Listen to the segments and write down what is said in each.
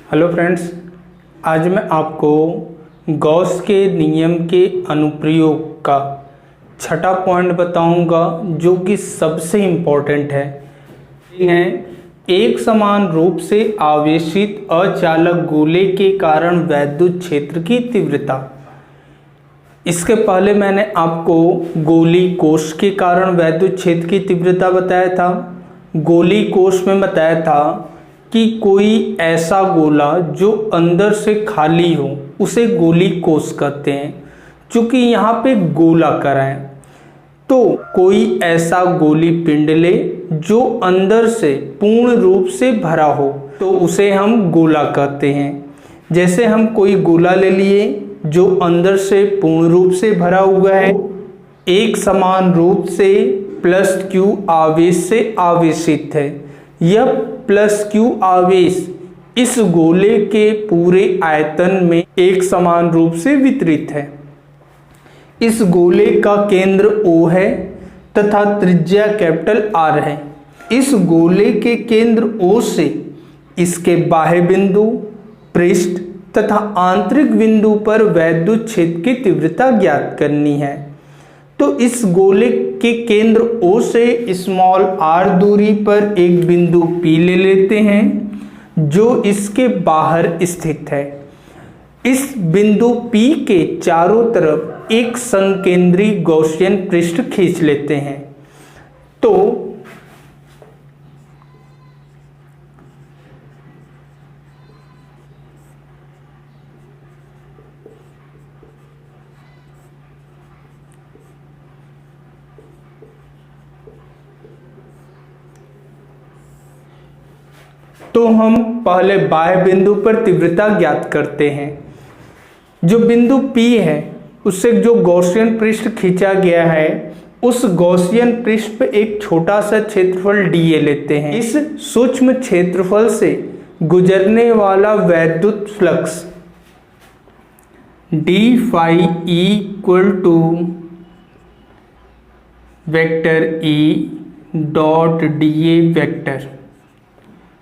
Hello friends, आज मैं आपको गॉस के नियम के अनुप्रयोग का छठा पॉइंट बताऊंगा जो कि सबसे इम्पोर्टेंट है। एक समान रूप से आवेशित अचालक गोले के कारण वैद्युत क्षेत्र की तीव्रता। इसके पहले मैंने आपको गोली कोष के कारण वैद्युत क्षेत्र की तीव्रता बताया था। गोली कोष में बताया था कि कोई ऐसा गोला जो अंदर से खाली हो उसे गोली कोष कहते हैं। चूंकि यहाँ पे गोलाकार है तो कोई ऐसा गोली पिंड ले जो अंदर से पूर्ण रूप से भरा हो तो उसे हम गोला कहते हैं। जैसे हम कोई गोला ले लिए जो अंदर से पूर्ण रूप से भरा हुआ है, एक समान रूप से प्लस क्यू आवेश से आवेशित है। यह प्लस क्यू आवेश इस गोले के पूरे आयतन में एक समान रूप से वितरित है। इस गोले का केंद्र O है तथा त्रिज्या कैपिटल R है। इस गोले के केंद्र O से इसके बाह्य बिंदु, पृष्ठ तथा आंतरिक बिंदु पर वैद्युत क्षेत्र की तीव्रता ज्ञात करनी है। तो इस गोले के केंद्र O से स्मॉल r दूरी पर एक बिंदु P ले लेते हैं जो इसके बाहर स्थित है। इस बिंदु P के चारों तरफ एक संकेंद्री गॉसियन पृष्ठ खींच लेते हैं। तो हम पहले बाह्य बिंदु पर तीव्रता ज्ञात करते हैं। जो बिंदु P है उससे जो गॉसियन पृष्ठ खींचा गया है उस गॉसियन पृष्ठ पे एक छोटा सा क्षेत्रफल dA लेते हैं। इस सूक्ष्म क्षेत्रफल से गुजरने वाला वैद्युत flux d phi equal to vector E dot dA vector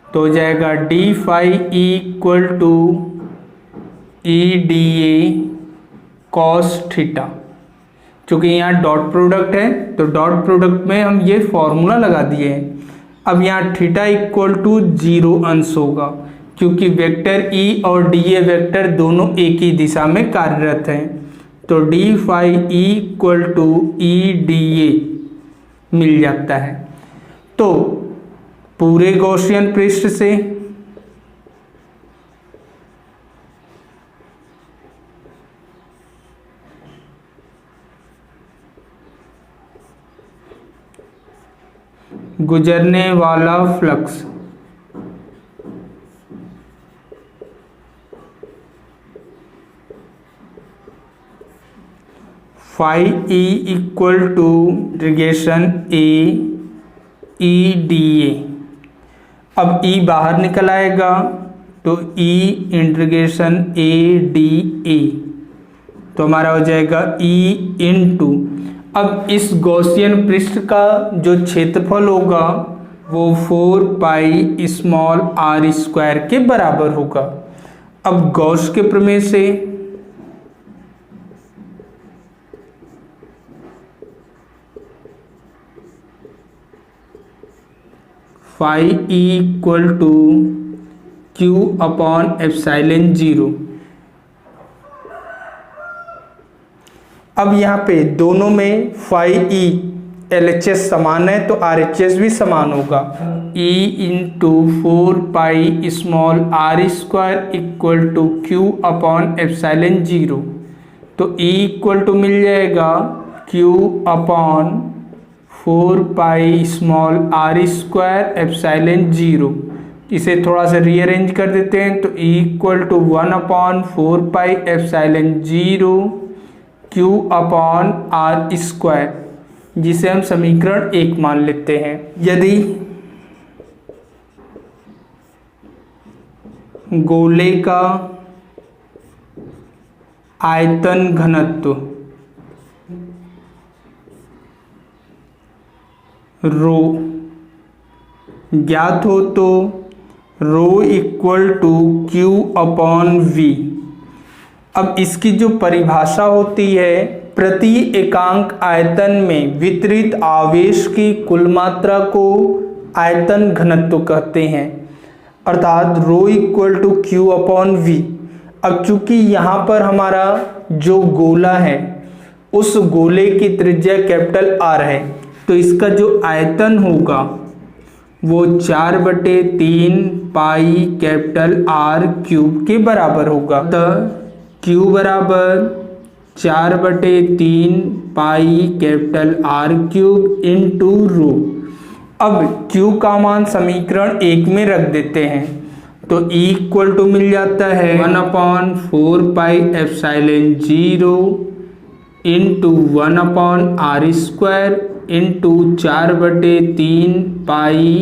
तो हो जाएगा d phi equal to E dA cos theta. चूंकि यहाँ डॉट प्रोडक्ट है तो डॉट प्रोडक्ट में हम ये फॉर्मूला लगा दिए हैं। अब यहाँ थीटा इक्वल टू 0 अंश होगा क्योंकि वेक्टर E और dA वेक्टर दोनों एक ही दिशा में कार्यरत हैं। तो d phi equal to E dA मिल जाता है। तो पूरे गॉसियन पृष्ठ से गुजरने वाला flux phi E equal to integration A E dA। अब E बाहर निकल आएगा तो E इंटीग्रेशन A dA तो हमारा हो जाएगा E इंटू। अब इस गॉसियन पृष्ठ का जो क्षेत्रफल होगा वो 4 पाई स्मॉल r स्क्वायर के बराबर होगा। अब गॉस के प्रमेय से phi E equal to Q upon epsilon 0। अब यहाँ पे दोनों में फाई E LHS समान है तो RHS भी समान होगा। E into 4 pi small r square equal to Q upon epsilon 0। तो E इक्वल टू मिल जाएगा Q upon 4 pi small r square epsilon 0। इसे थोड़ा सा रीअरेंज कर देते हैं तो E equal to 1 upon 4 pi epsilon 0 Q upon r square, जिसे हम समीकरण 1 मान लेते हैं। यदि गोले का आयतन घनत्व रो ज्ञात हो तो rho equal to Q upon V. अब इसकी जो परिभाषा होती है, प्रति एकांक आयतन में वितरित आवेश की कुल मात्रा को आयतन घनत्व कहते हैं, अर्थात rho equal to Q upon V. अब चूंकि यहाँ पर हमारा जो गोला है उस गोले की त्रिज्या कैपिटल आर है, तो इसका जो आयतन होगा वो 4/3 पाई कैपिटल आर क्यूब के बराबर होगा। तो क्यू बराबर 4/3 pi capital are cube into rho. अब क्यू का मान समीकरण 1 में रख देते हैं, तो E इक्वल टू मिल जाता है 1/4 pi epsilon 0 into 1/r square into 4/3 pi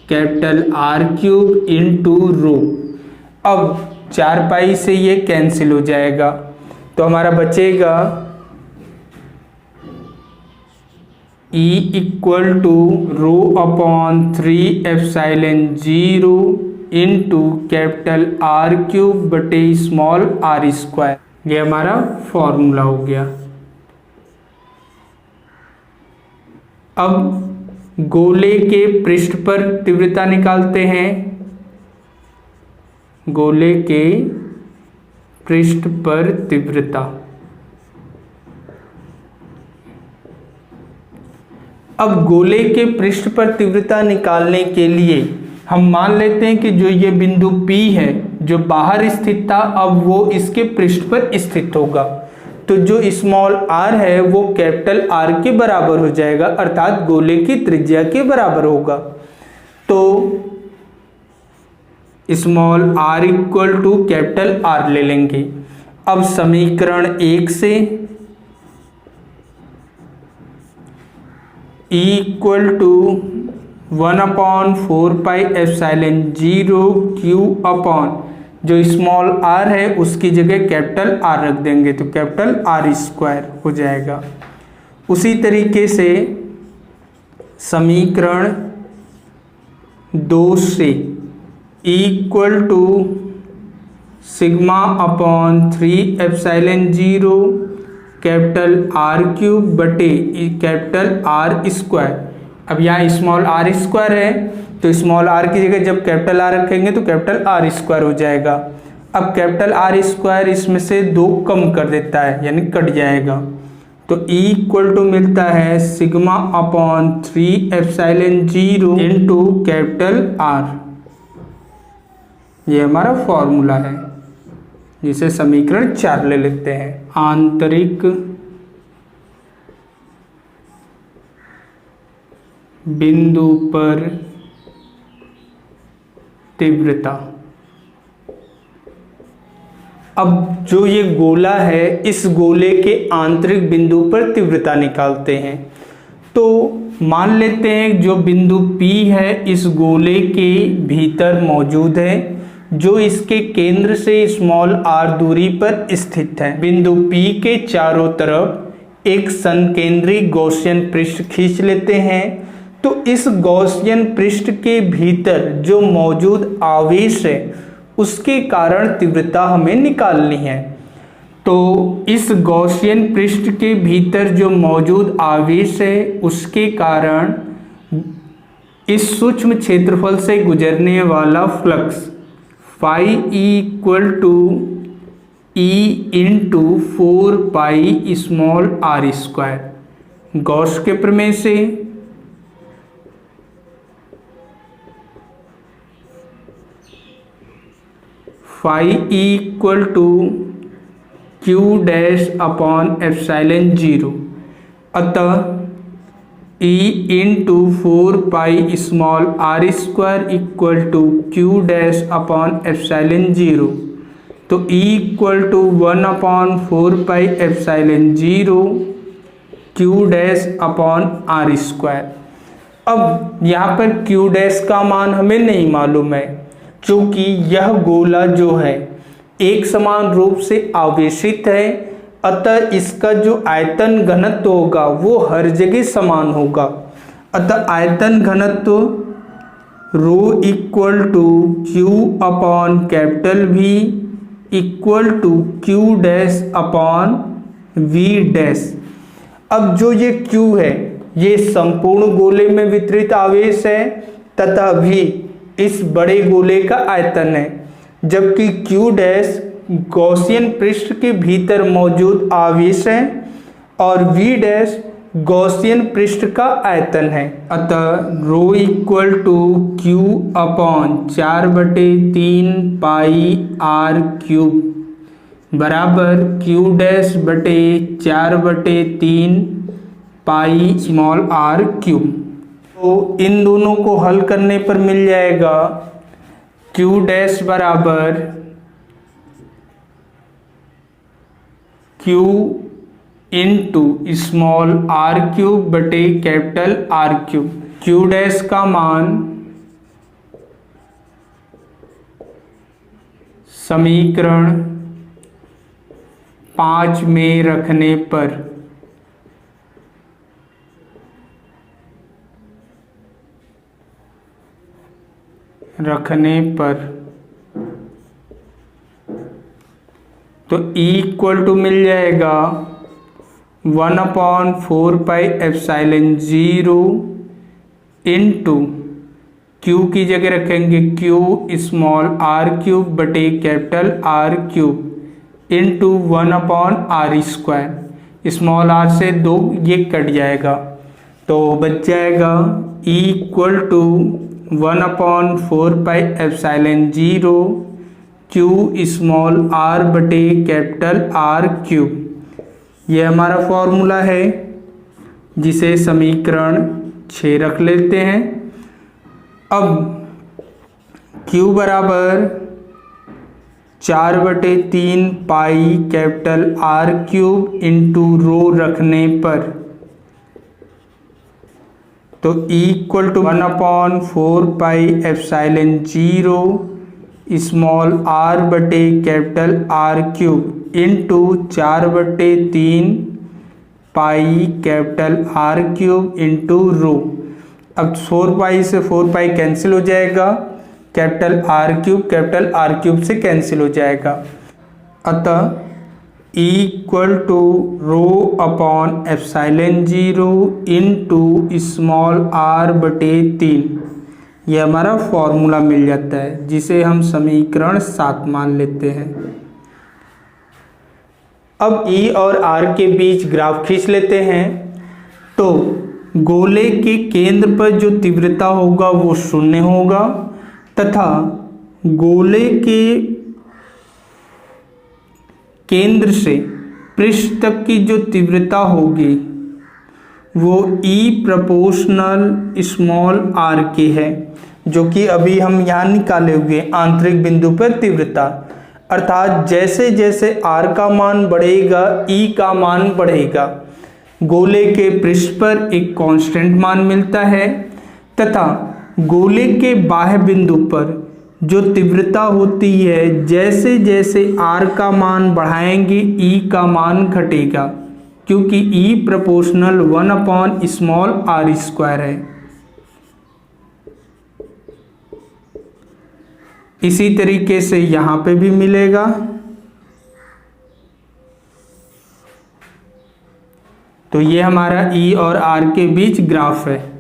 capital are cube into rho. अब 4 पाई से ये कैंसिल हो जाएगा, तो हमारा बचेगा E equal to rho upon 3 epsilon 0 into capital are cube बटे स्मॉल आर स्क्वायर। ये हमारा फॉर्मूला हो गया। अब गोले के पृष्ठ पर तीव्रता निकालते हैं। गोले के पृष्ठ पर तीव्रता, अब गोले के पृष्ठ पर तीव्रता निकालने के लिए हम मान लेते हैं कि जो ये बिंदु P है जो बाहर स्थित था, अब वो इसके पृष्ठ पर स्थित होगा, तो जो स्मॉल r है वो कैपिटल R के बराबर हो जाएगा, अर्थात गोले की त्रिज्या के बराबर होगा। तो small r equal to capital R ले लेंगे। अब समीकरण 1 से E equal to 1/4 pi epsilon 0 q upon जो स्मॉल r है उसकी जगह कैपिटल R रख देंगे, तो कैपिटल R स्क्वायर हो जाएगा। उसी तरीके से समीकरण 2 से E equal to sigma upon 3 epsilon 0 capital R cube बटे कैपिटल R स्क्वायर। अब यहाँ स्मॉल r स्क्वायर है, तो स्मॉल r की जगह जब कैपिटल R रखेंगे तो कैपिटल R स्क्वायर हो जाएगा। अब कैपिटल R स्क्वायर इसमें से 2 कम कर देता है, यानी कट जाएगा, तो E इक्वल टू मिलता है sigma upon 3 epsilon 0 into capital R। ये हमारा फॉर्मूला है, जिसे समीकरण 4 ले लेते हैं। आंतरिक बिंदु पर तीव्रता। अब जो ये गोला है इस गोले के आंतरिक बिंदु पर तीव्रता निकालते हैं। तो मान लेते हैं जो बिंदु P है इस गोले के भीतर मौजूद है, जो इसके केंद्र से स्मॉल r दूरी पर स्थित है। बिंदु P के चारों तरफ एक संकेंद्री गॉसियन पृष्ठ खींच लेते हैं। तो इस गॉसियन पृष्ठ के भीतर जो मौजूद आवेश है उसके कारण तीव्रता हमें निकालनी है। तो इस गॉसियन पृष्ठ के भीतर जो मौजूद आवेश है उसके कारण इस सूक्ष्म क्षेत्रफल से गुजरने वाला flux phi equal to E into 4 pi small r square. Gauss के प्रमेय से phi equal to Q dash upon epsilon 0, अतः E into 4 pi small r square equal to Q dash upon epsilon 0, तो E equal to 1/4 pi epsilon 0 q dash upon r square. अब यहाँ पर Q dash का मान हमें नहीं मालूम है, क्योंकि यह गोला जो है एक समान रूप से आवेशित है, अतः इसका जो आयतन घनत्व होगा वो हर जगह समान होगा। अतः आयतन घनत्व rho equal to Q upon capital V equal to Q dash upon V dash. अब जो ये क्यू है ये संपूर्ण गोले में वितरित आवेश है तथा v इस बड़े गोले का आयतन है, जबकि क्यू डैश गॉसियन पृष्ठ के भीतर मौजूद आवेश है और v डैश गॉसियन पृष्ठ का आयतन है। अतः rho equal to Q upon 4/3 pi R cube बराबर क्यू डैश बटे 4/3 पाई स्मॉल आर क्यूब। तो इन दोनों को हल करने पर मिल जाएगा क्यू डैश बराबर Q into small are cube बटे capital are cube. Q dash का मान समीकरण 5 में रखने पर तो E इक्वल टू मिल जाएगा 1/4 पाई एप्सिलॉन 0 इंटू क्यू की जगह रखेंगे क्यू स्मॉल आर क्यूब बटे capital are cube into 1/r²। Small r से 2 ये कट जाएगा तो बच जाएगा E equal to 1/4 pi epsilon 0 q small are बटे कैपिटल आर क्यूब। यह हमारा फॉर्मूला है जिसे समीकरण 6 रख लेते हैं। अब Q बराबर 4/3 pi capital are cube into rho रखने पर तो E equal to 1/4 pi epsilon 0 small are बटे capital are cube into 4/3 pi capital are cube into rho. अब 4 पाई से 4 पाई कैंसिल हो जाएगा, कैपिटल आर क्यूब से कैंसिल हो जाएगा। अतः E equal to rho upon epsilon 0 into small are बटे 3, यह हमारा फॉर्मूला मिल जाता है जिसे हम समीकरण 7 मान लेते हैं। अब E और R के बीच ग्राफ खींच लेते हैं। तो गोले के केंद्र पर जो तीव्रता होगा वो 0 होगा तथा गोले के केंद्र से पृष्ठ तक की जो तीव्रता होगी वो E प्रोपोर्शनल स्मॉल r के है, जो कि अभी हम यहाँ निकाले हुए आंतरिक बिंदु पर तीव्रता। अर्थात जैसे जैसे r का मान बढ़ेगा E का मान बढ़ेगा। गोले के पृष्ठ पर एक कांस्टेंट मान मिलता है तथा गोले के बाह्य बिंदु पर जो तीव्रता होती है जैसे जैसे r का मान बढ़ाएंगे E का मान घटेगा, क्योंकि E प्रोपोर्शनल 1/r² है। इसी तरीके से यहाँ पे भी मिलेगा। तो ये हमारा E और R के बीच ग्राफ है।